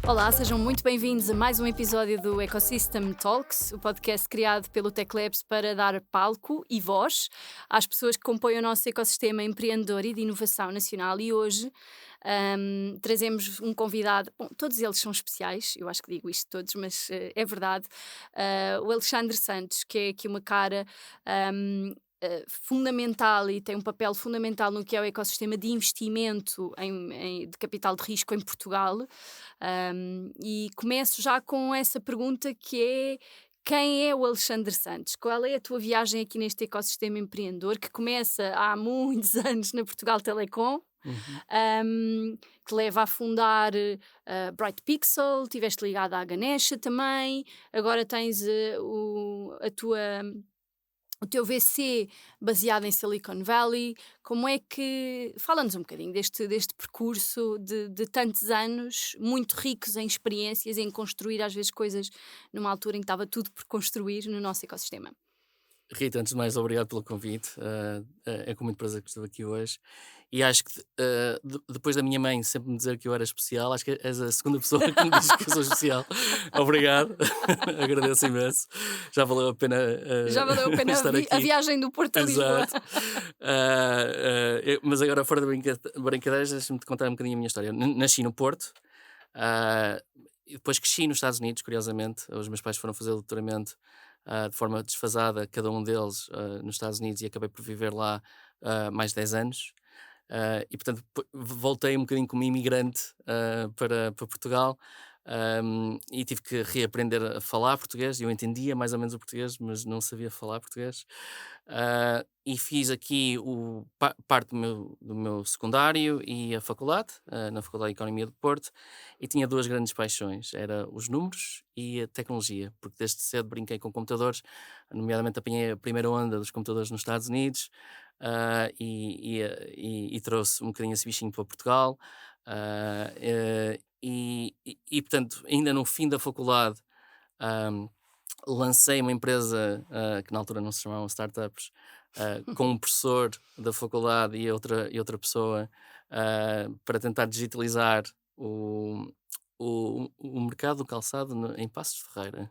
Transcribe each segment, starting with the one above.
Olá, sejam muito bem-vindos a mais um episódio do Ecosystem Talks, o podcast criado pelo Tech Labs para dar palco e voz às pessoas que compõem o nosso ecossistema empreendedor e de inovação nacional. E hoje trazemos um convidado, bom, todos eles são especiais, eu acho que digo isto todos, mas é verdade. O Alexandre Santos, que é aqui uma cara fundamental e tem um papel fundamental no que é o ecossistema de investimento de capital de risco em Portugal. E começo já com essa pergunta que é: quem é o Alexandre Santos? Qual é a tua viagem aqui neste ecossistema empreendedor que começa há muitos anos na Portugal Telecom, Uhum. que leva a fundar Bright Pixel, estiveste ligada à Ganesha também, agora tens o teu VC baseado em Silicon Valley. Como é que... Fala-nos um bocadinho deste percurso de tantos anos, muito ricos em experiências, em construir às vezes coisas numa altura em que estava tudo por construir no nosso ecossistema. Rita, antes de mais, obrigado pelo convite. É com muito prazer que estou aqui hoje. E acho que depois da minha mãe sempre me dizer que eu era especial, acho que és a segunda pessoa que me diz que eu sou especial. Obrigado, agradeço imenso. Já valeu a pena Já valeu a pena estar a aqui. viagem do Porto a Lisboa. Exato. Mas agora, fora de brincadeiras, deixa-me te contar um bocadinho a minha história. Nasci no Porto, e depois cresci nos Estados Unidos, curiosamente. Os meus pais foram fazer doutoramento de forma desfasada, cada um deles nos Estados Unidos, e acabei por viver lá mais de 10 anos. E portanto voltei um bocadinho como imigrante para Portugal, e tive que reaprender a falar português. Eu entendia mais ou menos o português, mas não sabia falar português. E fiz aqui parte do meu secundário e a faculdade, na Faculdade de Economia do Porto, e tinha duas grandes paixões: era os números e a tecnologia, porque desde cedo brinquei com computadores, nomeadamente apanhei a primeira onda dos computadores nos Estados Unidos, e trouxe um bocadinho esse bichinho para Portugal. Portanto, ainda no fim da faculdade, ah, lancei uma empresa que na altura não se chamavam startups, com um professor da faculdade e outra pessoa, para tentar digitalizar o mercado do calçado em Passos de Ferreira.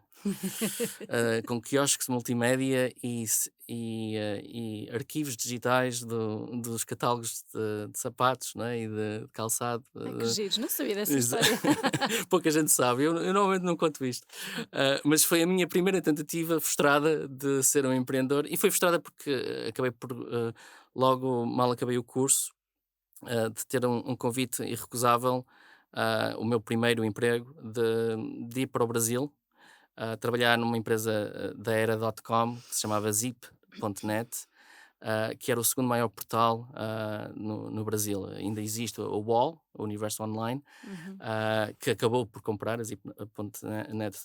Com quiosques multimédia e arquivos digitais dos catálogos de sapatos, né, e de calçado. Ai, que giros, não sabia dessa Exa- história. Pouca gente sabe, eu normalmente não conto isto. Mas foi a minha primeira tentativa frustrada de ser um empreendedor, e foi frustrada porque acabei por, logo mal acabei o curso, de ter um convite irrecusável, o meu primeiro emprego, de ir para o Brasil, a trabalhar numa empresa da era .com, que se chamava Zip.net, que era o segundo maior portal no Brasil. Ainda existe o UOL, o Universo Online, Uhum. que acabou por comprar a Zip.net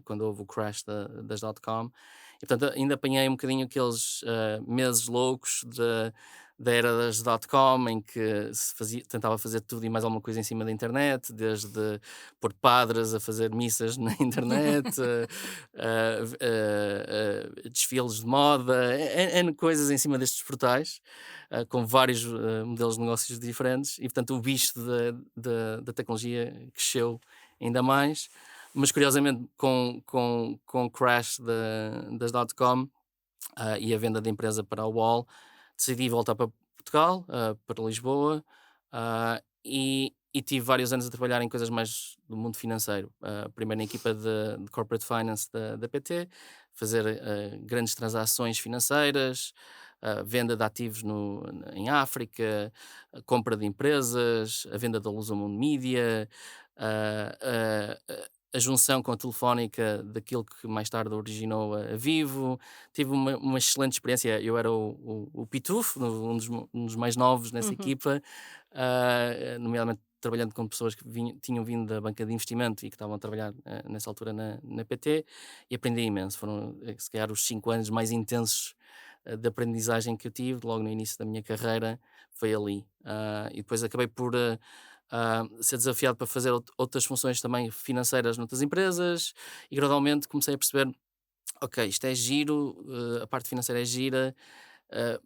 quando houve o crash das .com. E, portanto, ainda apanhei um bocadinho aqueles meses loucos da era das .com, em que tentava fazer tudo e mais alguma coisa em cima da internet, desde pôr padres a fazer missas na internet, desfiles de moda, N coisas em cima destes portais, com vários modelos de negócios diferentes. E portanto o bicho da tecnologia cresceu ainda mais. Mas curiosamente, com o crash das .com, e a venda da empresa para a UOL, decidi voltar para Portugal, para Lisboa, e tive vários anos a trabalhar em coisas mais do mundo financeiro. Primeiro na equipa de Corporate Finance da PT, fazer grandes transações financeiras, venda de ativos em África, a compra de empresas, a venda da Luz ao Mundo Mídia, ah, ah, a junção com a Telefónica daquilo que mais tarde originou a Vivo. Tive uma excelente experiência. Eu era o Pitufo, um dos mais novos nessa Uhum. equipa, nomeadamente trabalhando com pessoas que tinham vindo da banca de investimento e que estavam a trabalhar nessa altura na PT, e aprendi imenso. Foram, se calhar, os 5 anos mais intensos de aprendizagem que eu tive logo no início da minha carreira. Foi ali. E depois acabei por ser desafiado para fazer outras funções também financeiras noutras empresas, e gradualmente comecei a perceber: ok, isto é giro, a parte financeira é gira,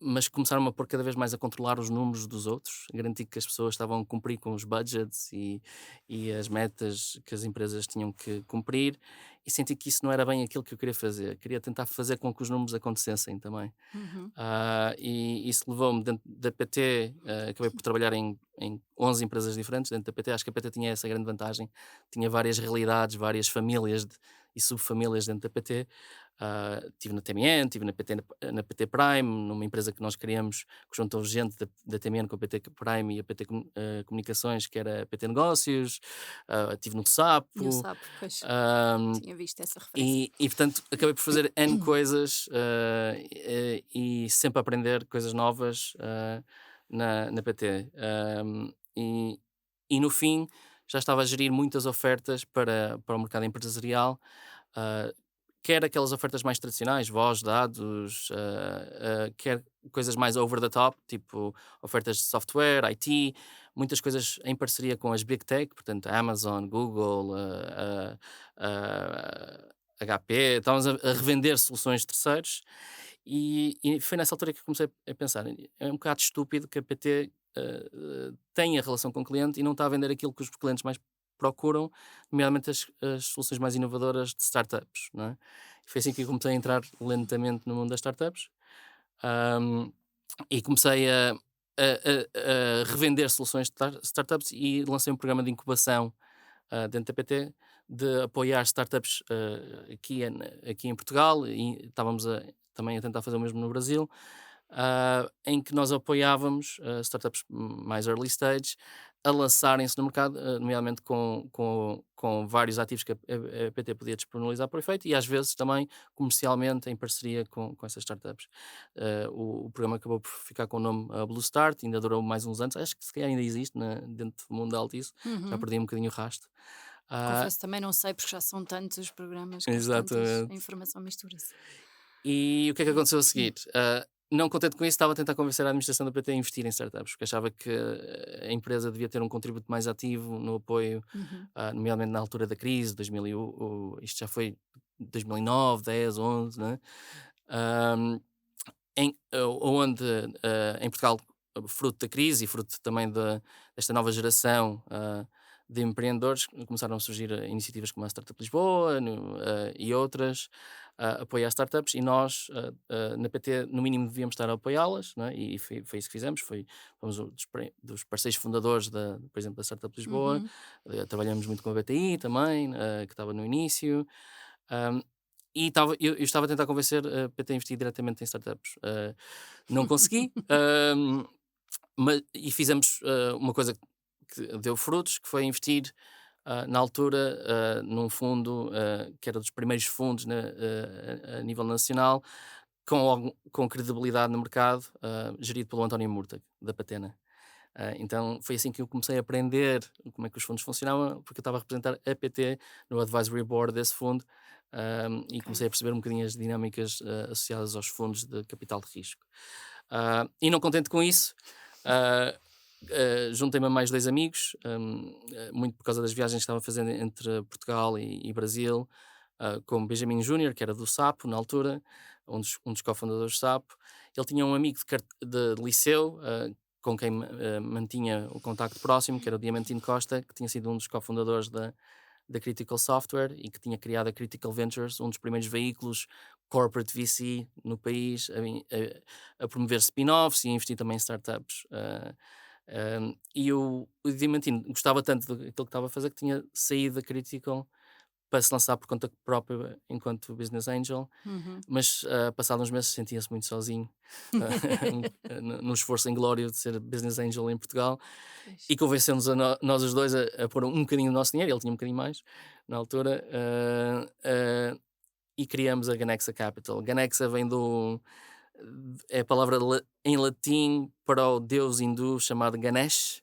mas começaram a pôr cada vez mais a controlar os números dos outros, garantir que as pessoas estavam a cumprir com os budgets e as metas que as empresas tinham que cumprir, e senti que isso não era bem aquilo que eu queria fazer. Queria tentar fazer com que os números acontecessem também. Uhum. E isso levou-me dentro da PT, acabei por trabalhar em 11 empresas diferentes dentro da PT. Acho que a PT tinha essa grande vantagem, tinha várias realidades, várias famílias e subfamílias dentro da PT. Estive na TMN, estive na PT Prime, numa empresa que nós criamos, que juntou gente da TMN com a PT Prime e a PT Comunicações, que era a PT Negócios. Estive no E o Sapo. SAP, pois, ah, tinha visto essa referência. e portanto acabei por fazer N coisas, e sempre aprender coisas novas, na PT. E no fim já estava a gerir muitas ofertas para o mercado empresarial, ah, quer aquelas ofertas mais tradicionais, voz, dados, quer coisas mais over the top, tipo ofertas de software, IT, muitas coisas em parceria com as Big Tech, portanto Amazon, Google, HP, estávamos a revender soluções de terceiros, e foi nessa altura que eu comecei a pensar, é um bocado estúpido que a PT tenha relação com o cliente e não está a vender aquilo que os clientes mais procuram, nomeadamente as soluções mais inovadoras de startups, não é? Foi assim que eu comecei a entrar lentamente no mundo das startups, ahm, e comecei a revender soluções de startups e lancei um programa de incubação dentro da PT, de apoiar startups aqui em Portugal, e estávamos também a tentar fazer o mesmo no Brasil, em que nós apoiávamos startups mais early stage a lançarem-se no mercado, nomeadamente com vários ativos que a PT podia disponibilizar por efeito, e às vezes também comercialmente em parceria com essas startups. O programa acabou por ficar com o nome Blue Start, ainda durou mais uns anos, acho que se calhar ainda existe dentro do mundo da Altice, já Uhum. perdi um bocadinho o rastro. Ah, Confesso, também não sei, porque já são tantos os programas que às tantas a exatamente. informação mistura-se. E o que é que aconteceu a seguir? Não contente com isso, estava a tentar convencer a administração da PT a investir em startups, porque achava que a empresa devia ter um contributo mais ativo no apoio, Uhum. nomeadamente na altura da crise, 2000 isto já foi 2009, 10, 11, né? Ahm, Onde em Portugal, fruto da crise e fruto também desta nova geração de empreendedores, começaram a surgir iniciativas como a Startup Lisboa e outras, a apoiar startups, e nós, na PT, no mínimo, devíamos estar a apoiá-las, não é? E foi isso que fizemos. Fomos dos parceiros fundadores, por exemplo, da Startup Lisboa. Uhum. Trabalhamos muito com a BTI também, que estava no início. Um, e eu estava a tentar convencer a PT a investir diretamente em startups. Não consegui, e fizemos uma coisa que deu frutos, que foi investir na altura num fundo que era dos primeiros fundos a nível nacional, com credibilidade no mercado, gerido pelo António Murta, da Patena. Então foi assim que eu comecei a aprender como é que os fundos funcionavam, porque eu estava a representar a PT no advisory board desse fundo, e Ok. comecei a perceber um bocadinho as dinâmicas associadas aos fundos de capital de risco. E não contente com isso, ah, juntei-me a mais dois amigos, muito por causa das viagens que estava fazendo entre Portugal e Brasil, com Benjamin Júnior, que era do Sapo na altura, um dos cofundadores do Sapo. Ele tinha um amigo de liceu, com quem mantinha o contacto próximo, que era o Diamantino Costa, que tinha sido um dos cofundadores da Critical Software e que tinha criado a Critical Ventures, um dos primeiros veículos corporate VC no país, a promover spin-offs e a investir também em startups. E o Diamantino gostava tanto daquilo que estava a fazer, que tinha saído da Critical para se lançar por conta própria enquanto business angel, Uhum. mas passado uns meses sentia-se muito sozinho no esforço inglório de ser business angel em Portugal, Pois. e convenceu-nos nós os dois a pôr um bocadinho do nosso dinheiro. Ele tinha um bocadinho mais na altura, e criamos a Ganexa Capital. Ganexa vem é a palavra em latim para o deus hindu chamado Ganesh,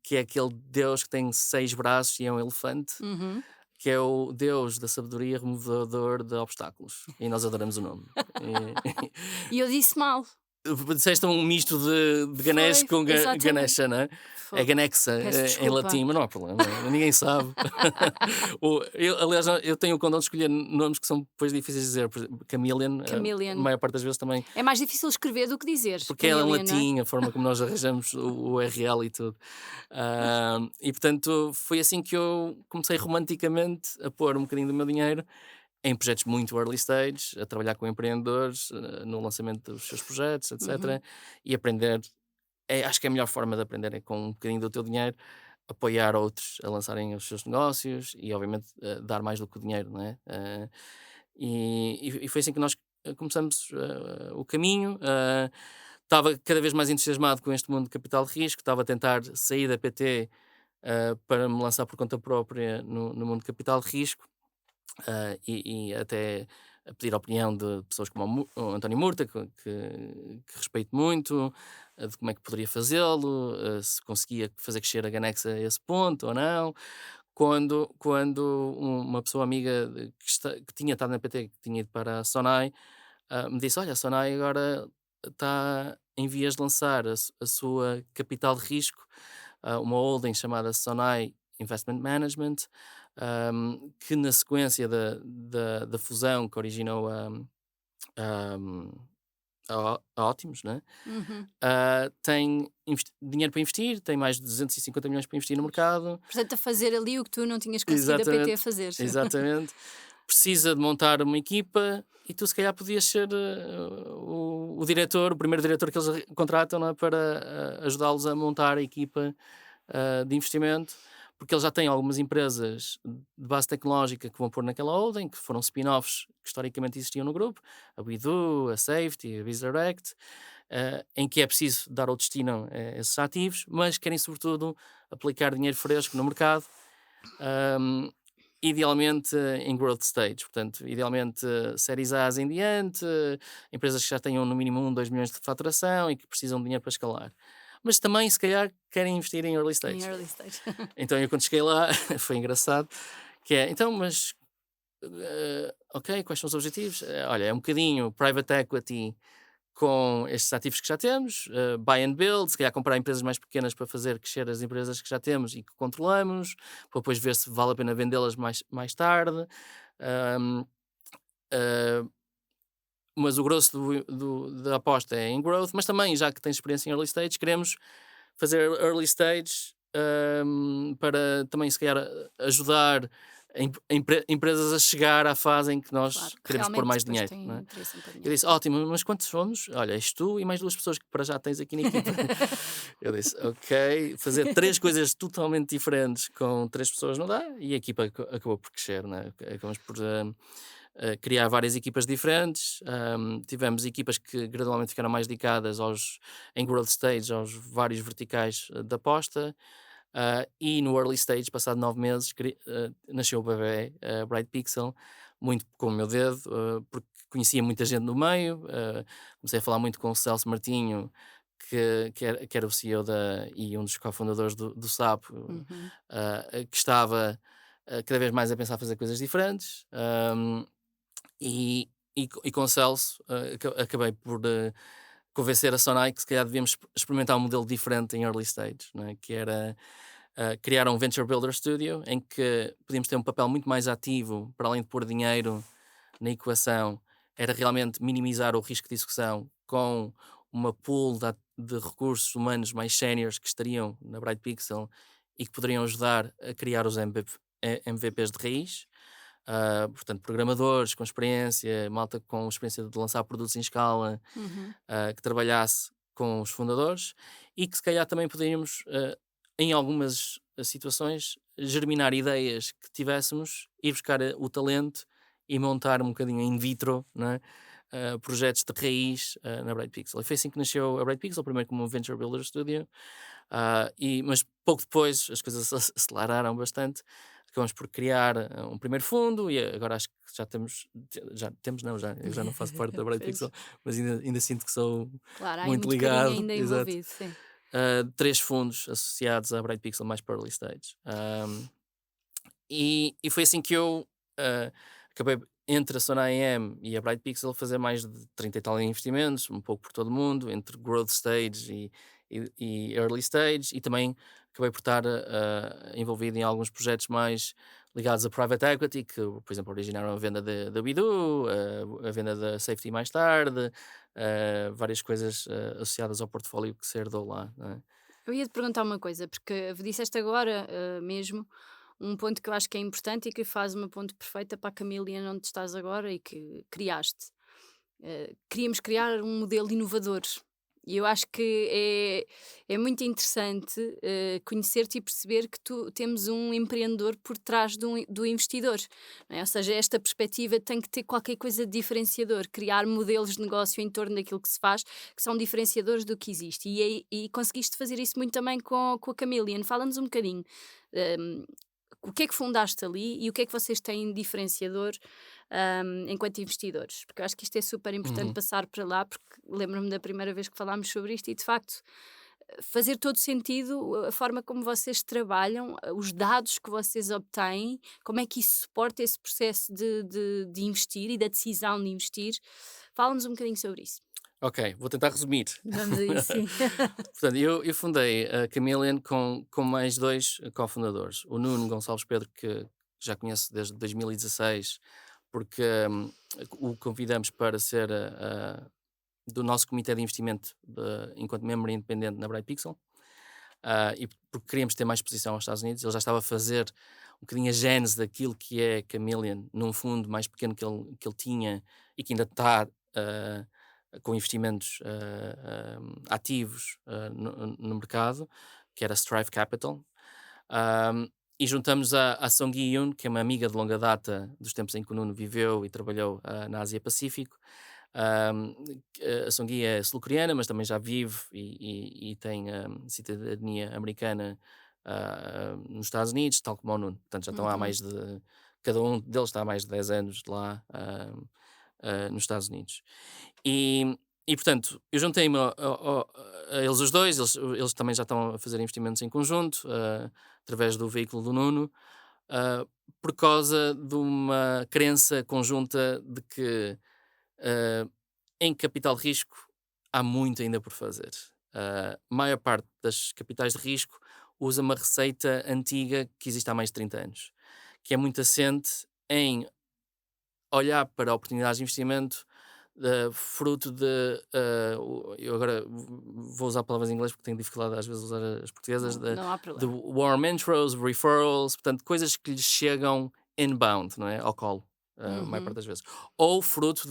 que é aquele deus que tem 6 braços e é um elefante, Uhum. que é o deus da sabedoria, removedor de obstáculos. E nós adoramos o nome. E- E eu disse mal. Disseste um misto de Ganesh Foi, com exatamente. Ganesha, não é? É Fogo. Ganexa Peço em desculpa. latim, mas não há problema, ninguém sabe. Aliás, eu tenho o condão de escolher nomes que são depois difíceis de dizer. Por exemplo, Chameleon, a Chameleon. maior parte das vezes também, É mais difícil escrever do que dizer. porque é em Chameleon, não é? latim, a forma como nós arranjamos o URL e tudo. E portanto, foi assim que eu comecei romanticamente a pôr um bocadinho do meu dinheiro em projetos muito early stage, a trabalhar com empreendedores, no lançamento dos seus projetos, Uhum. etc. E aprender, acho que é a melhor forma de aprender é com um bocadinho do teu dinheiro, apoiar outros a lançarem os seus negócios e, obviamente, dar mais do que o dinheiro, não é? E foi assim que nós começamos o caminho. Estava cada vez mais entusiasmado com este mundo de capital de risco, estava a tentar sair da PT para me lançar por conta própria no mundo de capital de risco. E até a pedir a opinião de pessoas como o António Murta, que respeito muito, de como é que poderia fazê-lo, se conseguia fazer crescer a Ganexa a esse ponto ou não. Quando uma pessoa amiga que tinha estado na PT, que tinha ido para a Sonai, me disse: Olha, a Sonai agora está em vias de lançar a sua capital de risco, uma holding chamada Sonai Investment Management, que na sequência da fusão que originou um, a Ótimos, né? Uhum. Tem dinheiro para investir, tem mais de 250 milhões para investir no Pois. mercado. Portanto, a fazer ali o que tu não tinhas conseguido a PT a Exatamente, fazer. exatamente. Precisa de montar uma equipa e tu se calhar podias ser o diretor, o primeiro diretor que eles contratam, não é? Para ajudá-los a montar a equipa de investimento, porque eles já têm algumas empresas de base tecnológica que vão pôr naquela holding, que foram spin-offs que historicamente existiam no grupo, a Bidu, a Safety, a BizDirect, em que é preciso dar o destino a esses ativos, mas querem sobretudo aplicar dinheiro fresco no mercado, um, idealmente em growth stage, portanto, idealmente séries A em diante, empresas que já tenham no mínimo 2 milhões de faturação e que precisam de dinheiro para escalar. Mas também, se calhar, querem investir em early Em stage. early stage. Então, eu quando cheguei lá, foi engraçado, que é, então, mas, ok, quais são os objetivos? Olha, é um bocadinho private equity com estes ativos que já temos, buy and build, se calhar comprar empresas mais pequenas para fazer crescer as empresas que já temos e que controlamos, para depois ver se vale a pena vendê-las mais tarde. Ahm, ah, mas o grosso da aposta é em growth, mas também, já que tens experiência em early stage, queremos fazer early stage para também, se calhar, ajudar empresas a chegar à fase em que Claro, nós que queremos pôr realmente mais depois dinheiro. tem Não é? interesse em pôr Eu dinheiro. disse: Ótimo, mas quantos somos? Olha, és tu e mais duas pessoas que para já tens aqui na equipa. Eu disse: Ok, fazer três coisas totalmente diferentes com três pessoas não dá, e a equipa acabou por crescer. Né? Acabamos por criar várias equipas diferentes. Tivemos equipas que gradualmente ficaram mais dedicadas em growth stage, aos vários verticais da aposta. E no early stage, passado 9 meses, nasceu o bebê, Bright Pixel, muito com o meu dedo, porque conhecia muita gente no meio. Comecei a falar muito com o Celso Martinho, que era o CEO e um dos cofundadores do SAP, Uhum. que estava cada vez mais a pensar fazer coisas diferentes. E com o Celso, acabei por convencer a Sonai que se calhar devíamos experimentar um modelo diferente em early stage, não é? Que era criar um Venture Builder Studio em que podíamos ter um papel muito mais ativo, para além de pôr dinheiro na equação, era realmente minimizar o risco de execução com uma pool de recursos humanos mais séniores que estariam na Bright Pixel e que poderiam ajudar a criar os MVPs de raiz. Portanto, programadores com experiência, malta com experiência de lançar produtos em escala, Uhum. que trabalhasse com os fundadores e que se calhar também poderíamos, em algumas situações, germinar ideias que tivéssemos, ir buscar o talento e montar um bocadinho in vitro, não é? Projetos de raiz na Bright Pixel. E foi assim que nasceu a Bright Pixel, primeiro como um Venture Builder Studio, mas pouco depois as coisas aceleraram bastante. Acabamos por criar um primeiro fundo e agora acho que já temos, não, eu já não faço parte da Bright Pois. Pixel, mas ainda sinto que sou Claro, há aí muito muito carinho ligado, ainda exato. envolvido, sim. Três fundos associados à Bright Pixel mais para early stage. E foi assim que eu acabei entre a Sona AM e a Bright Pixel fazer mais de 30 e tal investimentos, um pouco por todo o mundo, entre growth stage e early stage, e também acabei por estar envolvido em alguns projetos mais ligados a private equity, que, por exemplo, originaram a venda da Bidu, a venda da Safety mais tarde, várias coisas associadas ao portfólio que se herdou lá, não é? Eu ia te perguntar uma coisa, porque disseste agora mesmo um ponto que eu acho que é importante e que faz uma ponte perfeita para a Chameleon onde estás agora e que criaste. Queríamos criar um modelo inovador. E eu acho que é muito interessante conhecer-te e perceber que tu temos um empreendedor por trás do investidor. Não é? Ou seja, esta perspectiva tem que ter qualquer coisa de diferenciador, criar modelos de negócio em torno daquilo que se faz, que são diferenciadores do que existe. E conseguiste fazer isso muito também com a Chameleon. Fala-nos um bocadinho. hum, o que é que fundaste ali e o que é que vocês têm de diferenciador enquanto investidores? Porque eu acho que isto é super importante Uhum. passar para lá, porque lembro-me da primeira vez que falámos sobre isto e de facto fazer todo sentido a forma como vocês trabalham, os dados que vocês obtêm, como é que isso suporta esse processo de investir e da decisão de investir. Fala-nos um bocadinho sobre isso. Ok, vou tentar resumir. Vamos a isso, sim. Portanto, eu fundei a Chameleon com mais dois cofundadores. O Nuno Gonçalves Pedro, que já conheço desde 2016, porque o convidamos para ser do nosso comitê de investimento enquanto membro independente na Bright Pixel. E porque queríamos ter mais exposição aos Estados Unidos. Ele já estava a fazer um bocadinho a gênese daquilo que é Chameleon, num fundo mais pequeno que ele tinha e que ainda está com investimentos ativos no mercado, que era Strive Capital. E juntamos a Song Gi-yoon, que é uma amiga de longa data dos tempos em que o Nuno viveu e trabalhou na Ásia Pacífico. Um, a Song Gi é sul-coreana, mas também já vive e tem cidadania americana nos Estados Unidos, tal como o Nuno. Portanto, já estão há Uhum. mais de. Cada um deles está há mais de 10 anos lá nos Estados Unidos. E portanto, eu juntei-me a eles os dois, eles também já estão a fazer investimentos em conjunto, através do veículo do Nuno, ah, por causa de uma crença conjunta de que ah, em capital de risco há muito ainda por fazer. A maior parte das capitais de risco usa uma receita antiga que existe há mais de 30 anos, que é muito assente em olhar para oportunidades de investimento fruto de. Eu agora vou usar palavras em inglês porque tenho dificuldade às vezes de usar as portuguesas. Não, não há De problema. warm intros, referrals, portanto, coisas que lhes chegam inbound, não é? Ao colo, a maior parte Uhum. das vezes. Ou fruto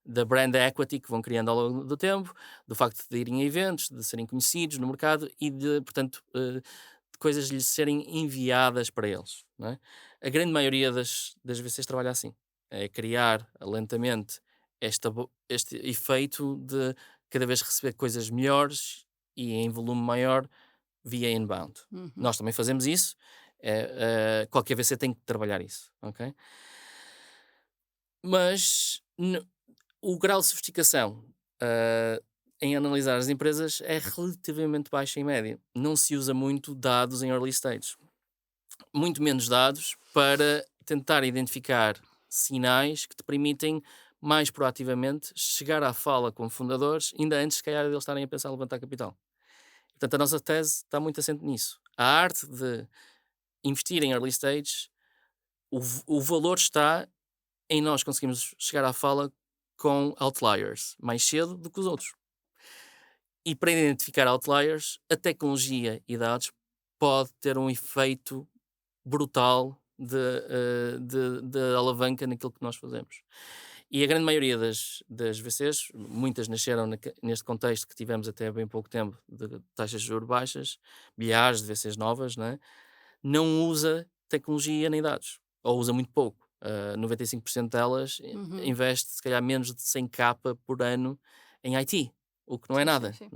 da brand equity que vão criando ao longo do tempo, do facto de irem a eventos, de serem conhecidos no mercado e de, portanto, de coisas lhes serem enviadas para eles, não é? A grande maioria das VCs trabalha assim. É criar lentamente este efeito de cada vez receber coisas melhores e em volume maior via inbound. Uhum. Nós também fazemos isso. Qualquer VC tem que trabalhar isso, ok? Mas o grau de sofisticação em analisar as empresas é relativamente baixo em média. Não se usa muito dados em early stage. Muito menos dados para tentar identificar sinais que te permitem mais proativamente chegar à fala com fundadores, ainda antes, se calhar, de eles estarem a pensar em levantar capital. Portanto, a nossa tese está muito assente nisso. A arte de investir em early stage, o valor está em nós conseguirmos chegar à fala com outliers mais cedo do que os outros. E para identificar outliers, a tecnologia e dados pode ter um efeito brutal de alavanca naquilo que nós fazemos. E a grande maioria das VCs, muitas nasceram neste contexto que tivemos até há bem pouco tempo, de taxas de juros baixas, milhares de VCs novas, não usa tecnologia nem dados, ou usa muito pouco. 95% delas Uhum. investe se calhar menos de 100k por ano em IT, o que não é Sim, sim, nada. sim.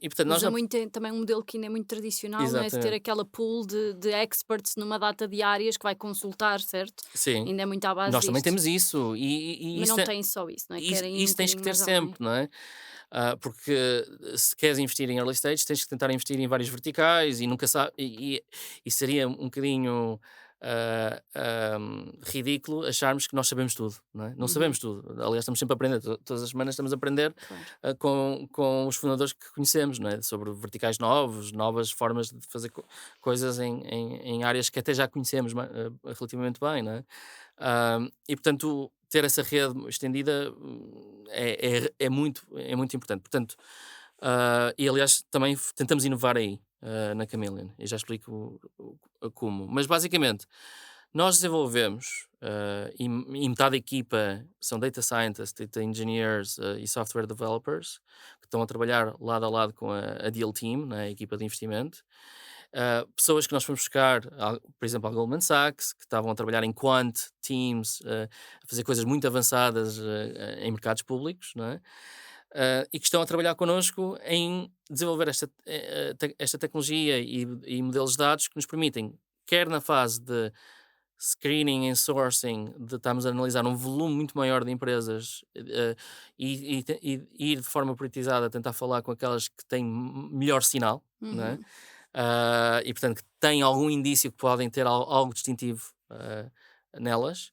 Portanto, nós Usa já. muito, também um modelo que ainda é muito tradicional, não é? De ter Exatamente. aquela pool de experts numa data de áreas que vai consultar, certo? Sim. Ainda é muito à base Nós também disto. temos isso, e Mas isso não tem só isso, não é? Isso, Querem ir um isso tens que bocadinho ter mais além. sempre, não é? Porque se queres investir em early stage, tens que tentar investir em vários verticais e nunca sabe, e seria um bocadinho ridículo acharmos que nós sabemos tudo, não é? Não Uhum. sabemos tudo. Aliás, estamos sempre a aprender. Todas as semanas estamos a aprender Claro. com os fundadores que conhecemos, não é? Sobre verticais novos, novas formas de fazer coisas em áreas que até já conhecemos relativamente bem, não é? E portanto, ter essa rede estendida é muito importante. Portanto, e aliás, também tentamos inovar aí, na Chameleon, e já explico como. Mas basicamente, nós desenvolvemos, e metade da equipa são data scientists, data engineers, e software developers, que estão a trabalhar lado a lado com a Deal Team, né, a equipa de investimento. Pessoas que nós fomos buscar, por exemplo, a Goldman Sachs, que estavam a trabalhar em quant teams, a fazer coisas muito avançadas em mercados públicos, não é? E que estão a trabalhar connosco em desenvolver esta tecnologia e modelos de dados que nos permitem, quer na fase de screening e sourcing, de estarmos a analisar um volume muito maior de empresas, e ir de forma priorizada tentar falar com aquelas que têm melhor sinal, não é? Uhum. E portanto que têm algum indício que podem ter algo distintivo nelas.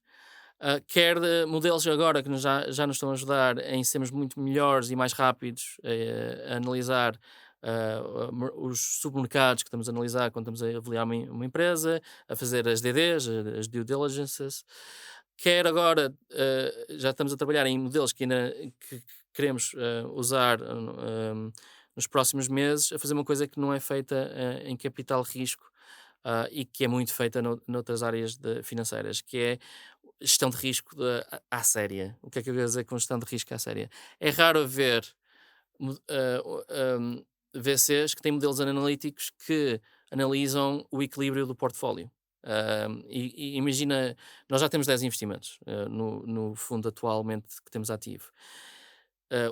Quer de modelos agora que já nos estão a ajudar em sermos muito melhores e mais rápidos a analisar os supermercados que estamos a analisar quando estamos a avaliar uma empresa, a fazer as DDs, as due diligences. Quer agora, já estamos a trabalhar em modelos que queremos usar nos próximos meses, a fazer uma coisa que não é feita em capital risco, e que é muito feita noutras áreas financeiras, que é gestão de risco à séria. O que é que eu quero dizer com gestão de risco à séria? É raro ver mo- ah, o- VCs que têm modelos analíticos que analisam o equilíbrio do portfólio. E imagina, nós já temos 10 investimentos no fundo atualmente que temos ativo.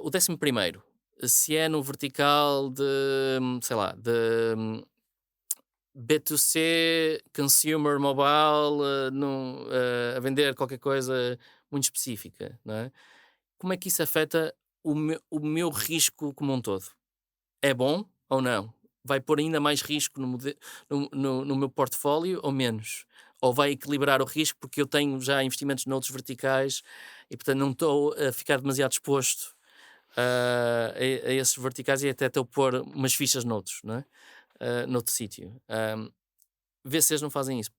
O 11º, se é no vertical de, sei lá, de B2C, consumer mobile, a vender qualquer coisa muito específica, não é? Como é que isso afeta o meu risco como um todo? É bom ou não? Vai pôr ainda mais risco no meu portfólio ou menos? Ou vai equilibrar o risco porque eu tenho já investimentos noutros verticais e, portanto, não estou a ficar demasiado exposto a esses verticais e até estou a pôr umas fichas noutros, não é? Noutro sítio. VCs não fazem isso.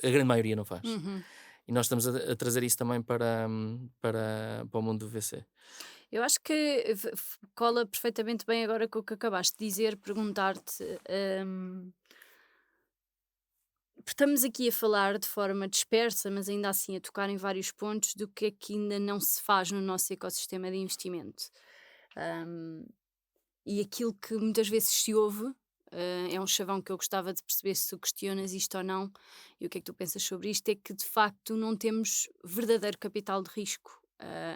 A grande maioria não faz. Uhum. E nós estamos a trazer isso também para o mundo do VC. Eu acho que cola perfeitamente bem agora com o que acabaste de dizer, perguntar-te. Porque estamos aqui a falar de forma dispersa, mas ainda assim a tocar em vários pontos do que é que ainda não se faz no nosso ecossistema de investimento. Hum, e aquilo que muitas vezes se ouve, é um chavão que eu gostava de perceber se tu questionas isto ou não, e o que é que tu pensas sobre isto, é que de facto não temos verdadeiro capital de risco,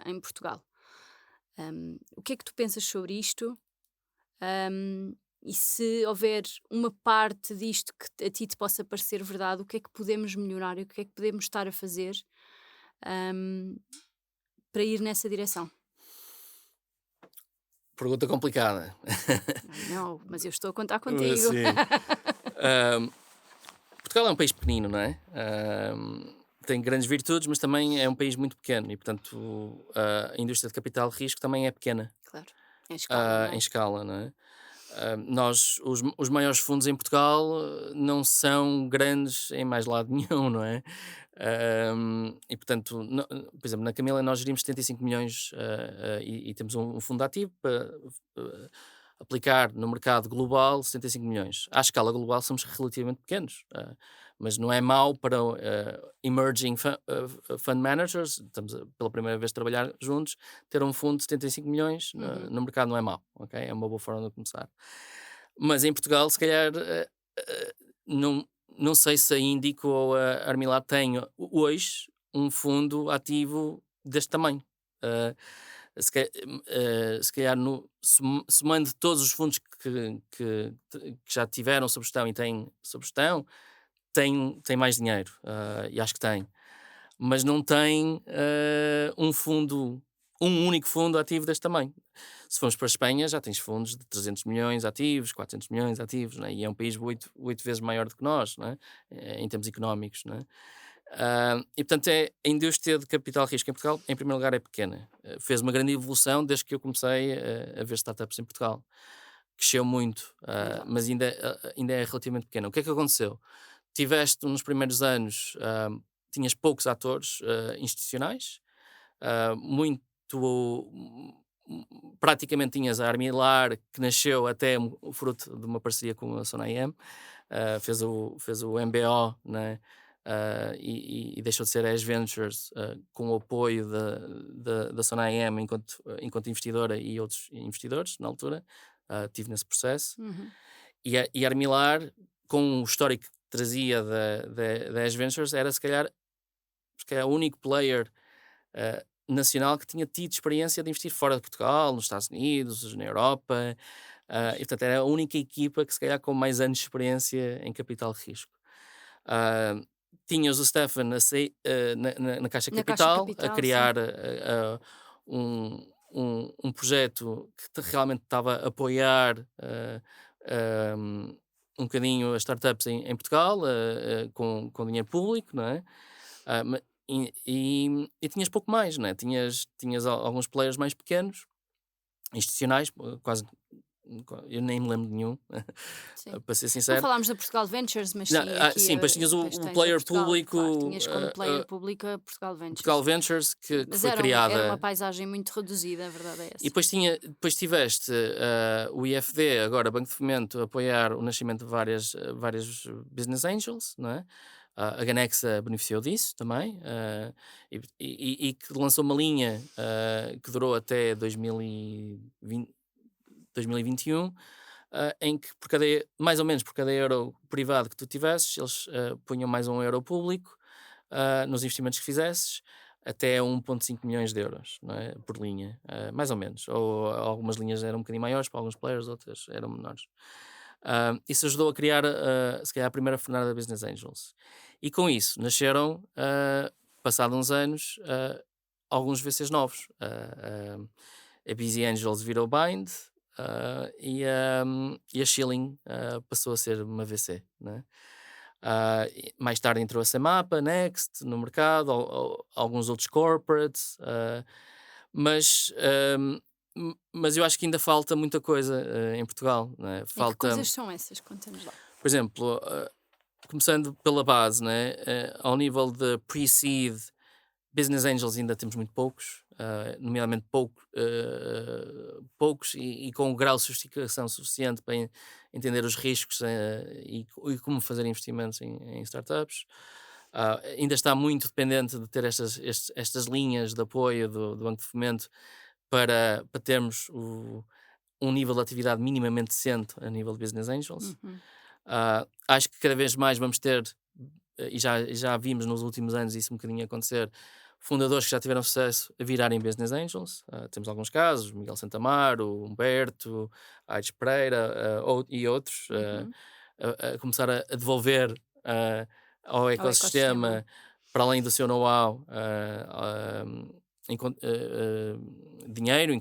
em Portugal. O que é que tu pensas sobre isto? E se houver uma parte disto que a ti te possa parecer verdade, o que é que podemos melhorar e o que é que podemos estar a fazer, hum, para ir nessa direção? Pergunta complicada. I know, mas eu estou a contar contigo. Sim. Ahm, Portugal é um país pequenino, não é? Tem grandes virtudes, mas também é um país muito pequeno e, portanto, a indústria de capital de risco também é pequena Claro, em escala, não em é? escala, não é? Os maiores fundos em Portugal não são grandes em mais lado nenhum, não é? E portanto, por exemplo, na Camila nós gerimos 75 milhões e temos um fundo ativo para aplicar no mercado global 75 milhões. À escala global somos relativamente pequenos, mas não é mau para emerging fund managers, estamos pela primeira vez a trabalhar juntos, ter um fundo de 75 milhões Uhum. no mercado não é mau, ok? É uma boa forma de começar. Mas em Portugal, se calhar, não sei se a Índico ou a Armilab têm hoje um fundo ativo deste tamanho. Uh, se calhar, somando todos os fundos que já tiveram sob gestão e têm sob gestão, tem mais dinheiro, e acho que tem. Mas não tem um fundo um único fundo ativo deste tamanho. Se formos para a Espanha, já tens fundos de 300 milhões ativos, 400 milhões ativos, né? E é um país oito vezes maior do que nós, né? Em termos económicos. Né? E portanto, a indústria de capital risco em Portugal, em primeiro lugar, é pequena. Fez uma grande evolução desde que eu comecei a ver startups em Portugal. Cresceu muito, mas ainda é relativamente pequena. O que é que aconteceu? Tiveste nos primeiros anos, tinhas poucos atores institucionais, muito. Praticamente tinhas a Armilar, que nasceu até o fruto de uma parceria com a Sonaem, fez o MBO, né? E deixou de ser a As Ventures, com o apoio da Sonaem enquanto investidora e outros investidores na altura. Estive nesse processo. Uhum. E a Armilar, com o histórico que trazia da As Ventures, era se calhar o único player nacional que tinha tido experiência de investir fora de Portugal, nos Estados Unidos, na Europa, e portanto era a única equipa que se calhar com mais anos de experiência em capital de risco. Tinhas o Stefan na Caixa Na Caixa Capital, a Capital, criar um projeto que realmente estava a apoiar um bocadinho as startups em Portugal, com dinheiro público, não é? E tinhas pouco mais, né? Tinhas alguns players mais pequenos, institucionais, quase. Eu nem me lembro de nenhum, sim. para ser Não sincero. falámos da Portugal Ventures, mas Não, sim, aqui sim, depois tinhas depois o tens a player Portugal, público, claro, tinhas como player público a Portugal Ventures. Portugal Ventures, que Mas foi era uma criada. paisagem muito reduzida, a verdade é E essa. depois tiveste o IFD, agora Banco de Fomento, a apoiar o nascimento de várias business angels, não é? A Ganexa beneficiou disso também, e que lançou uma linha que durou até 2021, em que mais ou menos por cada euro privado que tu tivesses, eles punham mais um euro público nos investimentos que fizesses, até 1,5 milhões de euros, não é? Por linha, mais ou menos. Ou algumas linhas eram um bocadinho maiores para alguns players, outras eram menores. Isso ajudou a criar, se calhar, a primeira fornada da Business Angels. E com isso nasceram, passado uns anos, alguns VCs novos. A Busy Angels virou Bind, e a Shilling passou a ser uma VC, né? Mais tarde entrou a Semapa, Next, no mercado, alguns outros corporates, mas eu acho que ainda falta muita coisa em Portugal, né? E que coisas são essas? Conta-nos lá. Por exemplo, começando pela base, né? Ao nível de pre-seed, Business Angels ainda temos muito poucos, nomeadamente poucos e com um grau de sofisticação suficiente para entender os riscos e como fazer investimentos em startups. Ainda está muito dependente de ter estas linhas de apoio do Banco de Fomento para termos um nível de atividade minimamente decente a nível de Business Angels. Uhum. Acho que cada vez mais vamos ter, e já vimos nos últimos anos isso um bocadinho acontecer, fundadores que já tiveram sucesso a virarem Business Angels. Temos alguns casos, Miguel Santamar, o Humberto, Aires Pereira e outros, Uhum. a começar a devolver ao ecossistema, para além do seu know-how, dinheiro,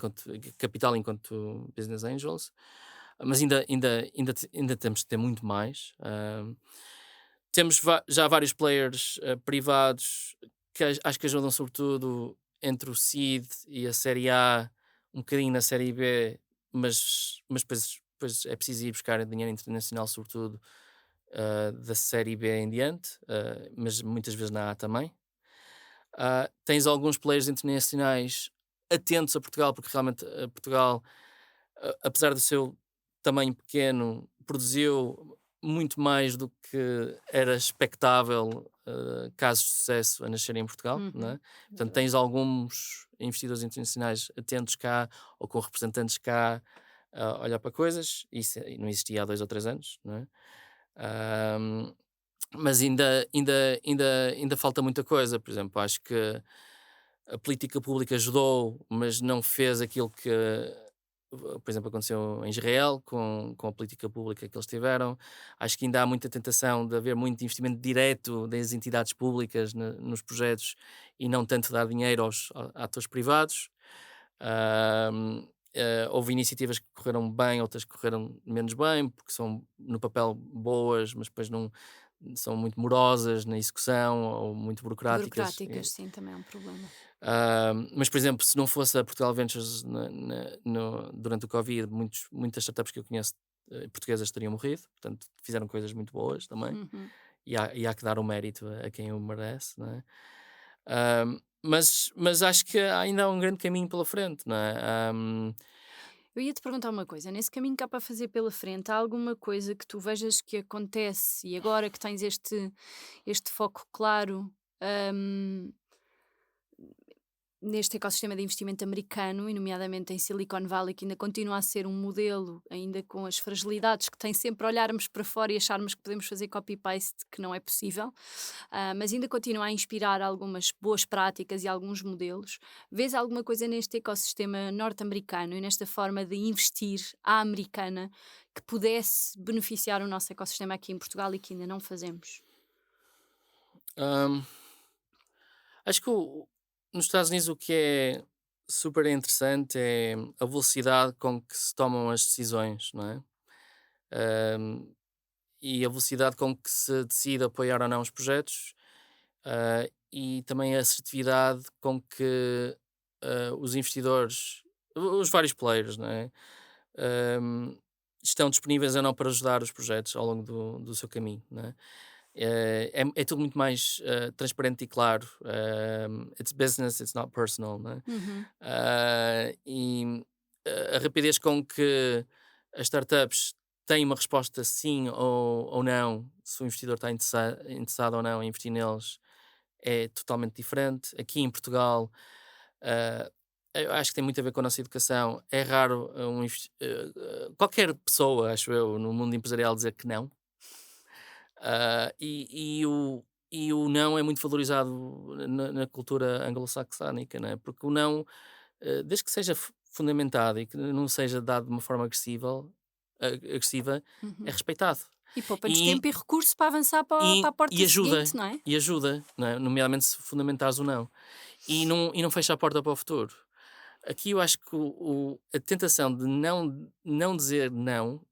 capital enquanto Business Angels. Mas ainda temos que ter muito mais. Temos já vários players privados que acho que ajudam sobretudo entre o seed e a série A, um bocadinho na série B, mas depois é preciso ir buscar dinheiro internacional, sobretudo da série B em diante, mas muitas vezes na A também. Tens alguns players internacionais atentos a Portugal, porque realmente Portugal, apesar do seu tamanho pequeno, produziu muito mais do que era expectável casos de sucesso a nascerem em Portugal, não é? Portanto, tens alguns investidores internacionais atentos cá ou com representantes cá a olhar para coisas. Isso não existia há 2 ou 3 anos, não é? Mas ainda falta muita coisa. Por exemplo, acho que a política pública ajudou, mas não fez aquilo que, por exemplo, aconteceu em Israel com a política pública que eles tiveram. Acho que ainda há muita tentação de haver muito investimento direto das entidades públicas nos projetos e não tanto dar dinheiro aos atores privados. Houve iniciativas que correram bem, outras que correram menos bem, porque são no papel boas, mas depois não são muito morosas na execução ou muito burocráticas. Burocráticas, sim, também é um problema. Mas, por exemplo, se não fosse a Portugal Ventures durante o Covid, muitas startups que eu conheço portuguesas teriam morrido, portanto fizeram coisas muito boas também, Uhum. e há que dar o mérito a quem o merece, não é? Mas acho que ainda há um grande caminho pela frente, não é? Eu ia te perguntar uma coisa, nesse caminho que há para fazer pela frente, há alguma coisa que tu vejas que acontece e agora que tens este foco claro, hum, neste ecossistema de investimento americano, e nomeadamente em Silicon Valley, que ainda continua a ser um modelo, ainda com as fragilidades que tem sempre olharmos para fora e acharmos que podemos fazer copy-paste, que não é possível, mas ainda continua a inspirar algumas boas práticas e alguns modelos. Vês alguma coisa neste ecossistema norte-americano e nesta forma de investir à americana que pudesse beneficiar o nosso ecossistema aqui em Portugal e que ainda não fazemos? Hum, Acho que nos Estados Unidos o que é super interessante é a velocidade com que se tomam as decisões, não é? Hum, e a velocidade com que se decide apoiar ou não os projetos, e também a assertividade com que os investidores, os vários players, não é? Hum, Estão disponíveis ou não para ajudar os projetos ao longo do seu caminho, não é? É tudo muito mais transparente e claro. It's business, it's not personal, não é? Uhum. E a rapidez com que as startups têm uma resposta sim ou não, se o investidor está interessado ou não em investir neles, é totalmente diferente. Aqui em Portugal, ah, eu acho que tem muito a ver com a nossa educação. É raro qualquer pessoa, acho eu, no mundo empresarial dizer que não. E o não é muito valorizado na cultura anglo-saxónica, né? Porque o não, desde que seja fundamentado e que não seja dado de uma forma agressiva, é Uhum. respeitado. E poupa-nos E, tempo e recurso para avançar para e, a porta e ajuda, seguinte, não é? e ajuda, não é? Nomeadamente se fundamentares o não. E não fecha a porta para o futuro. Aqui eu acho que a tentação de não dizer não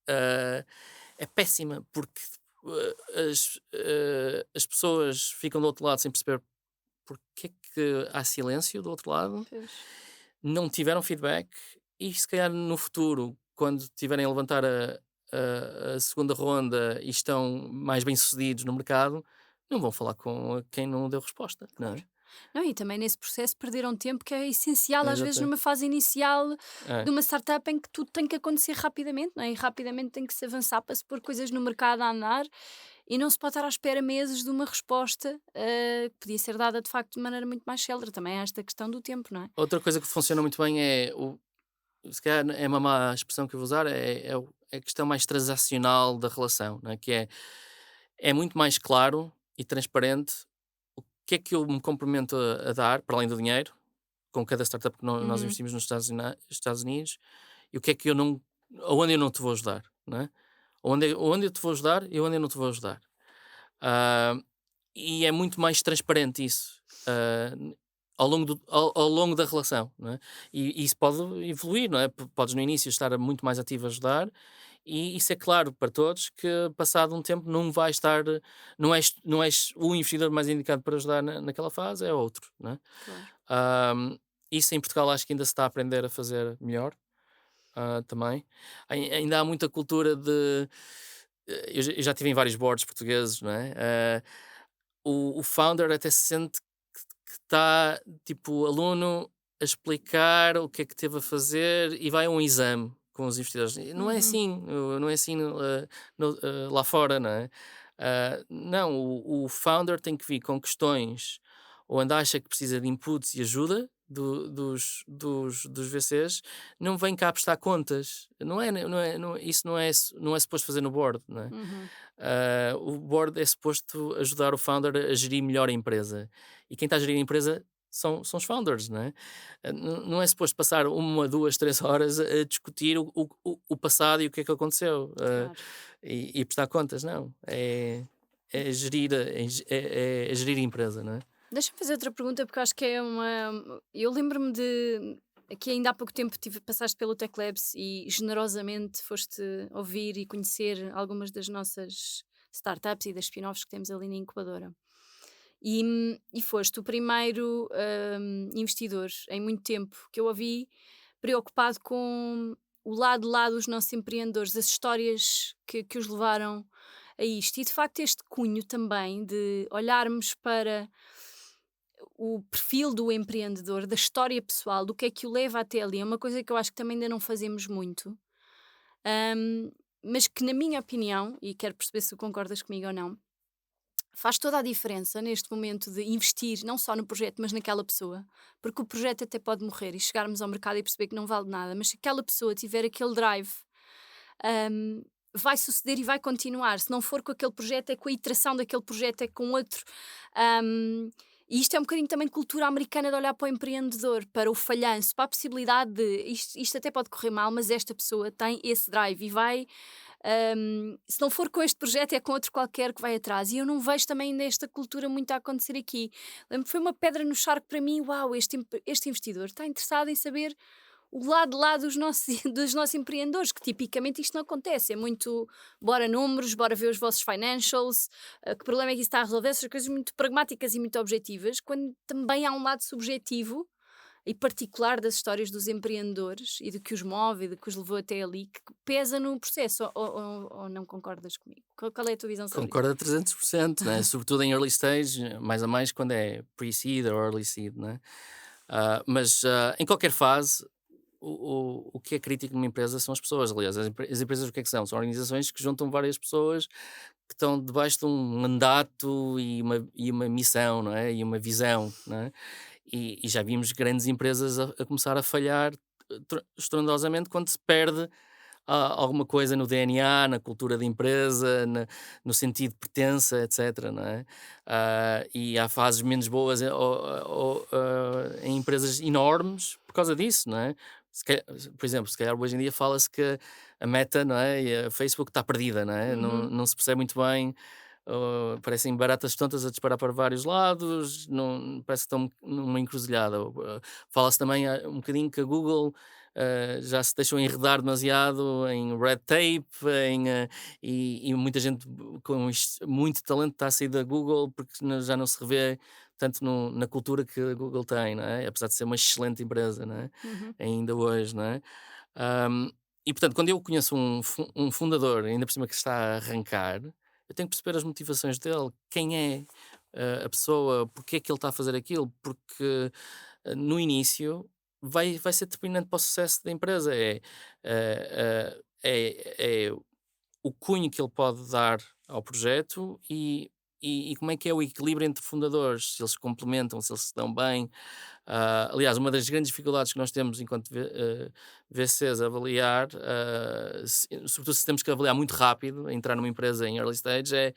é péssima, porque as pessoas ficam do outro lado sem perceber porque é que há silêncio do outro lado, Pois. não tiveram feedback e se calhar no futuro, quando tiverem a levantar a segunda ronda e estão mais bem-sucedidos no mercado, não vão falar com quem não deu resposta, não Claro. é? Não, e também nesse processo perderam tempo que é essencial, às vezes, Exatamente. numa fase inicial de É, uma startup em que tudo tem que acontecer rapidamente, não é? E rapidamente tem que se avançar para se pôr coisas no mercado a andar e não se pode estar à espera meses de uma resposta que podia ser dada de facto de maneira muito mais célere. Também há esta questão do tempo, não é? outra coisa que funciona muito bem se calhar é uma má expressão que eu vou usar, é a questão mais transacional da relação, né? Que é muito mais claro e transparente o que é que eu me comprometo a dar, para além do dinheiro, com cada startup que nós Uhum. investimos nos Estados Unidos, e o que é que eu não, onde eu não te vou ajudar, né? Onde eu te vou ajudar e onde eu não te vou ajudar. Ah, e é muito mais transparente isso. Ao longo da relação, não é? E isso pode evoluir, não é? Podes no início estar muito mais ativo a ajudar e isso é claro para todos que passado um tempo não vai estar, não és o investidor mais indicado para ajudar naquela fase, é outro, não é? Claro. Ahm, Isso em Portugal acho que ainda se está a aprender a fazer melhor, também. Ainda há muita cultura de. Eu já tive em vários boards portugueses, não é? O founder até se sente que está, tipo, aluno a explicar o que é que teve a fazer e vai a um exame com os investidores. E não é Uhum. assim, não é assim lá fora, não é? Não, o founder tem que vir com questões onde acha que precisa de inputs e ajuda dos VCs, não vem cá prestar contas. Isso não é suposto fazer no board, não é? Uhum. O board é suposto ajudar o founder a gerir melhor a empresa. E quem está a gerir a empresa são os founders, não é? Não é suposto passar 1, 2, 3 horas a discutir o passado e o que é que aconteceu Claro. e prestar contas, não. É gerir, é gerir a empresa, não é? Deixa-me fazer outra pergunta, porque acho que é uma. Eu lembro-me de. aqui ainda há pouco tempo passaste pelo Tech Labs e generosamente foste ouvir e conhecer algumas das nossas startups e das spin-offs que temos ali na incubadora. E foste o primeiro investidor em muito tempo que eu ouvi preocupado com o lado lá dos nossos empreendedores, as histórias que os levaram a isto. E de facto, este cunho também de olharmos para o perfil do empreendedor, da história pessoal, do que é que o leva até ali, é uma coisa que eu acho que também ainda não fazemos muito, hum, mas que, na minha opinião, e quero perceber se tu concordas comigo ou não, faz toda a diferença neste momento de investir não só no projeto, mas naquela pessoa. Porque o projeto até pode morrer e chegarmos ao mercado e perceber que não vale nada, mas se aquela pessoa tiver aquele drive, hum, vai suceder e vai continuar. Se não for com aquele projeto, é com a iteração daquele projeto, é com outro. Hum, e isto é um bocadinho também cultura americana de olhar para o empreendedor, para o falhanço, para a possibilidade de isto até pode correr mal, mas esta pessoa tem esse drive e vai. Se não for com este projeto, é com outro qualquer que vai atrás. E eu não vejo também ainda esta cultura muito a acontecer aqui. Lembro que foi uma pedra no charco para mim. Uau, este investidor está interessado em saber o lado de lá dos nossos, dos nossos empreendedores, que tipicamente isto não acontece. É muito, bora números, bora ver os vossos financials, que problema é que isso está a resolver, essas coisas muito pragmáticas e muito objetivas, quando também há um lado subjetivo e particular das histórias dos empreendedores e do que os move e do que os levou até ali, que pesa no processo, ou não concordas comigo? Qual é a tua visão sobre isto? Concordo a 300%, né? Sobretudo em early stage, mais a mais quando é pre-seed ou early seed, né? Mas em qualquer fase, o que é crítico numa empresa são as pessoas. Aliás, as empresas o que é que são? São organizações que juntam várias pessoas que estão debaixo de um mandato e uma missão, não é? E uma visão, não é? E já vimos grandes empresas a começar a falhar estrondosamente quando se perde alguma coisa no DNA, na cultura da empresa, no sentido de pertença, etc. Não é? E há fases menos boas em empresas enormes por causa disso, não é? Por exemplo, se calhar hoje em dia fala-se que a Meta, não é? E a Facebook está perdida, não é? Não, Uhum. não se percebe muito bem. Parecem baratas tontas a disparar para vários lados, não, parece que estão numa encruzilhada. Fala-se também um bocadinho que a Google já se deixou enredar demasiado em red tape, e muita gente com muito talento está a sair da Google porque já não se revê tanto na cultura que a Google tem, não é? Apesar de ser uma excelente empresa, não é? Uhum. Ainda hoje, não é? Ahm, e portanto, quando eu conheço um fundador, ainda por cima que está a arrancar, eu tenho que perceber as motivações dele, quem é a pessoa, porque é que ele está a fazer aquilo, porque no início vai ser determinante para o sucesso da empresa. É o cunho que ele pode dar ao projeto e como é que é o equilíbrio entre fundadores, se eles se complementam, se eles se dão bem. Aliás, uma das grandes dificuldades que nós temos enquanto VCs a avaliar, sobretudo se temos que avaliar muito rápido, entrar numa empresa em early stage, é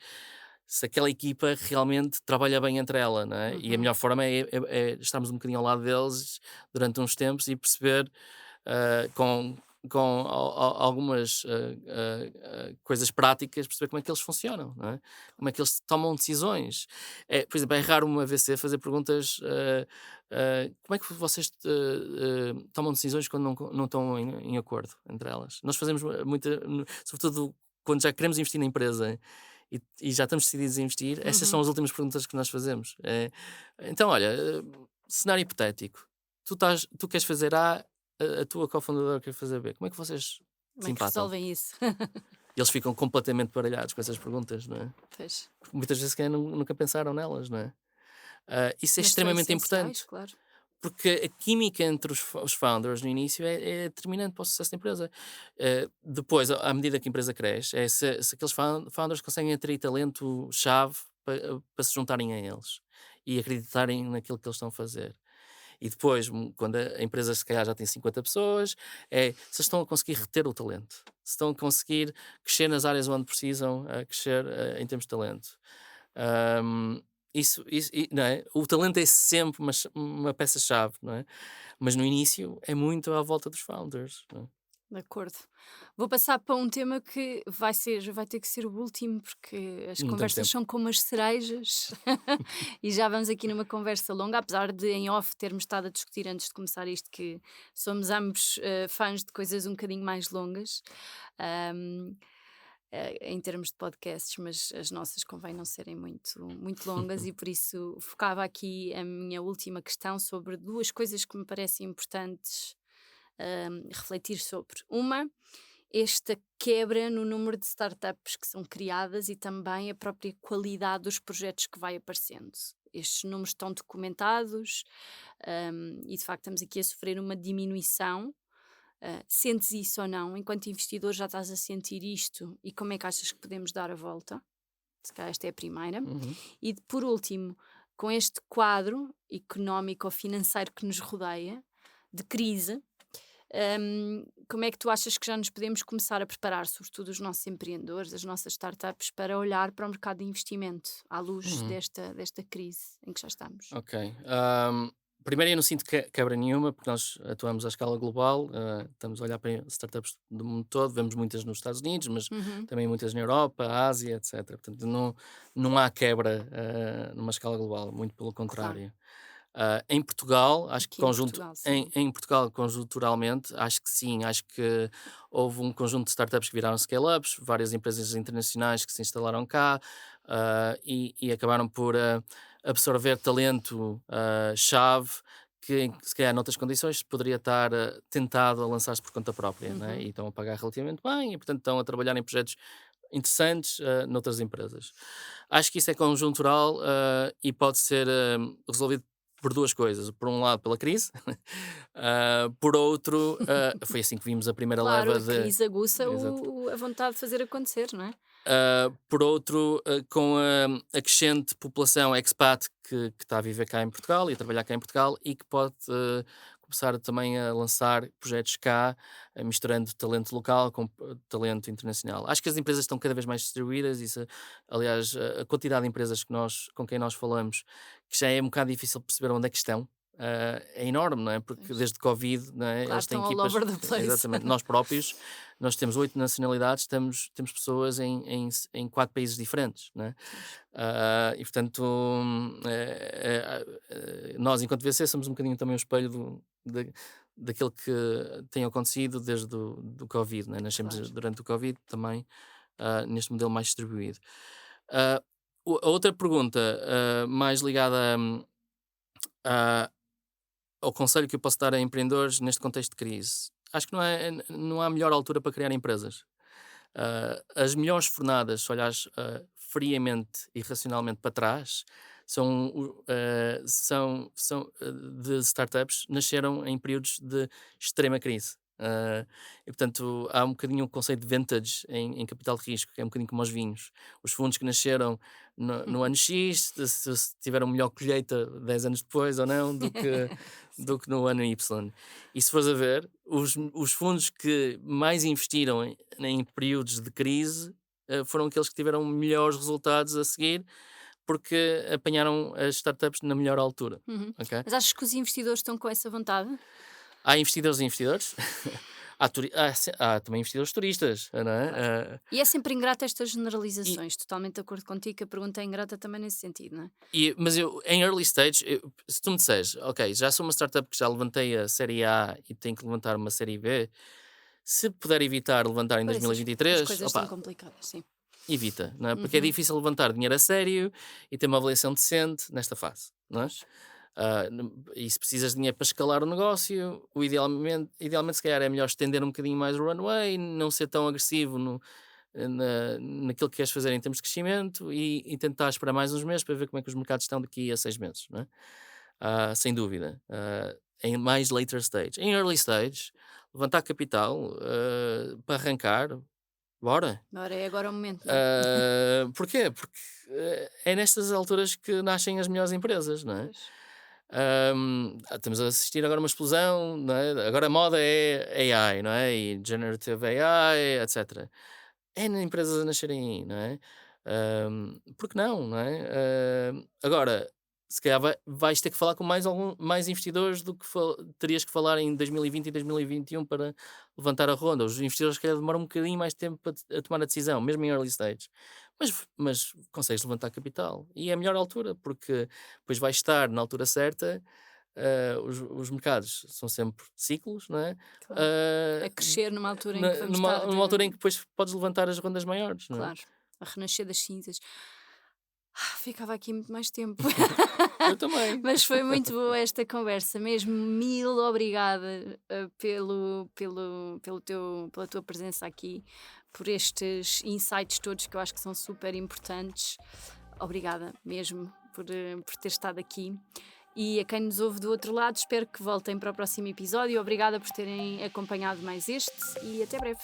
se aquela equipa realmente trabalha bem entre ela, não é? E a Uhum. melhor forma é estarmos um bocadinho ao lado deles durante uns tempos e perceber com algumas coisas práticas, perceber como é que eles funcionam, não é? Como é que eles tomam decisões. Por exemplo, é raro uma VC fazer perguntas como é que vocês tomam decisões quando não estão em acordo entre elas? Nós fazemos muita, sobretudo quando já queremos investir na empresa e já estamos decididos a investir, estas são Uhum. as últimas perguntas que nós fazemos. Então, olha, cenário hipotético. Tu queres fazer a tua cofundadora quer fazer B. Como é que vocês Como é que desempatam? resolvem isso? Eles ficam completamente baralhados com essas perguntas, não é? Pois. Porque muitas vezes que nunca pensaram nelas, não é? Isso é Mas são extremamente essenciais, importante, claro. porque a química entre os founders no início é determinante para o sucesso da empresa. Depois, à medida que a empresa cresce, é se aqueles founders conseguem atrair talento-chave para se juntarem a eles e acreditarem naquilo que eles estão a fazer. E depois, quando a empresa se calhar já tem 50 pessoas, se estão a conseguir reter o talento, se estão a conseguir crescer nas áreas onde precisam crescer em termos de talento. Ahm, não é? O talento é sempre uma peça-chave, não é? Mas no início é muito à volta dos founders. Não é? De acordo. Vou passar para um tema que vai ter que ser o último, porque as Não temos conversas tempo. são como as cerejas e já vamos aqui numa conversa longa, apesar de em off termos estado a discutir antes de começar isto que somos ambos fãs de coisas um bocadinho mais longas. ahm, em termos de podcasts, mas as nossas convém não serem muito longas e por isso focava aqui a minha última questão sobre duas coisas que me parecem importantes refletir sobre. Uma, esta quebra no número de startups que são criadas e também a própria qualidade dos projetos que vai aparecendo. Estes números estão documentados e de facto estamos aqui a sofrer uma diminuição. Sentes isso ou não? Enquanto investidor já estás a sentir isto e como é que achas que podemos dar a volta? Se calhar esta é a primeira. Uhum. E por último, com este quadro económico ou financeiro que nos rodeia, de crise, como é que tu achas que já nos podemos começar a preparar, sobretudo os nossos empreendedores, as nossas startups, para olhar para o mercado de investimento à luz Uhum. desta crise em que já estamos? Ok. Primeiro, eu não sinto quebra nenhuma, porque nós atuamos à escala global, estamos a olhar para startups do mundo todo, vemos muitas nos Estados Unidos, mas Uhum, também muitas na Europa, Ásia, etc. Portanto, não há quebra numa escala global, muito pelo claro, contrário. Em Portugal, acho que aqui em Portugal, sim. em Portugal, conjunturalmente, acho que sim, acho que houve um conjunto de startups que viraram scale-ups, várias empresas internacionais que se instalaram cá, e acabaram por absorver talento chave que, se calhar, noutras condições, poderia estar tentado a lançar-se por conta própria, né? Uhum, E estão a pagar relativamente bem, e portanto estão a trabalhar em projetos interessantes noutras empresas. Acho que isso é conjuntural e pode ser resolvido por duas coisas. Por um lado, pela crise, por outro, foi assim que vimos a primeira claro, leva a de. crise aguça Exato. a vontade de fazer acontecer, não é? Por outro, com a crescente população expat que está a viver cá em Portugal e a trabalhar cá em Portugal e que pode começar também a lançar projetos cá, misturando talento local com talento internacional. Acho que as empresas estão cada vez mais distribuídas, isso, aliás, a quantidade de empresas com quem nós falamos, que já é um bocado difícil perceber onde é que estão. É enorme, não é? Porque Pois. desde Covid, não é? Claro, Eles têm estão all equipas, over the place. exatamente, nós próprios nós temos 8 nacionalidades, temos pessoas em 4 países diferentes, né? Pois. E portanto, nós enquanto VC somos um bocadinho também o espelho daquilo que tem acontecido desde do Covid, né? Nascemos Claro. durante o Covid também, neste modelo mais distribuído. Ah, a outra pergunta, mais ligada a ao conselho que eu posso dar a empreendedores neste contexto de crise. Acho que não há melhor altura para criar empresas. As melhores fornadas, se olhares friamente e racionalmente para trás, de startups, nasceram em períodos de extrema crise. E portanto há um bocadinho o conceito de vintage em capital de risco, que é um bocadinho como os vinhos. Os fundos que nasceram no ano X, se tiveram melhor colheita 10 anos depois ou não, Sim. do que no ano Y. E se fores a ver, os fundos que mais investiram em períodos de crise foram aqueles que tiveram melhores resultados a seguir, porque apanharam as startups na melhor altura. Uhum. Ok? Mas achas que os investidores estão com essa vontade? Há investidores e investidores, há também investidores turistas, não Claro. é? E é sempre ingrata estas E, generalizações, totalmente de acordo contigo que a pergunta é ingrata também nesse sentido, não é? mas eu, em early stage, se tu me disseres, ok, já sou uma startup que já levantei a série A e tenho que levantar uma série B, se puder evitar levantar em Por essas as 2023, coisas são opa, complicadas, sim. evita, não é? Porque é Uhum. difícil levantar dinheiro a sério e ter uma avaliação decente nesta fase, não é? Pois. E se precisas de dinheiro para escalar o negócio, idealmente se calhar é melhor estender um bocadinho mais o runway, não ser tão agressivo naquilo que queres fazer em termos de crescimento e tentar esperar mais uns meses para ver como é que os mercados estão daqui a 6 meses, não é? Sem dúvida. Em mais later stage. Em early stage, levantar capital para arrancar, bora. Ora, é agora o momento, não é? Porquê? Porque é nestas alturas que nascem as melhores empresas, não é? Pois. Estamos a assistir agora a uma explosão, não é? Agora a moda é AI, não é? E generative AI, etc. N empresas a nascerem aí, não é? Por que não, não é? Agora, se calhar vais ter que falar com mais investidores do que terias que falar em 2020 e 2021 para levantar a ronda. Os investidores, se calhar, demoram um bocadinho mais tempo a tomar a decisão, mesmo em early stage. Mas consegues levantar capital. E é a melhor altura, porque depois vais estar na altura certa. Os mercados são sempre ciclos, não é? Claro. A crescer numa altura em que vamos numa, estar. numa altura em que depois podes levantar as rondas maiores, não é? Claro, a renascer das cinzas. Ficava aqui muito mais tempo. Eu também. Mas foi muito boa esta conversa, mesmo. Mil obrigada pela tua presença aqui, por estes insights todos que eu acho que são super importantes. Obrigada mesmo por ter estado aqui. E a quem nos ouve do outro lado, espero que voltem para o próximo episódio. Obrigada por terem acompanhado mais este e até breve.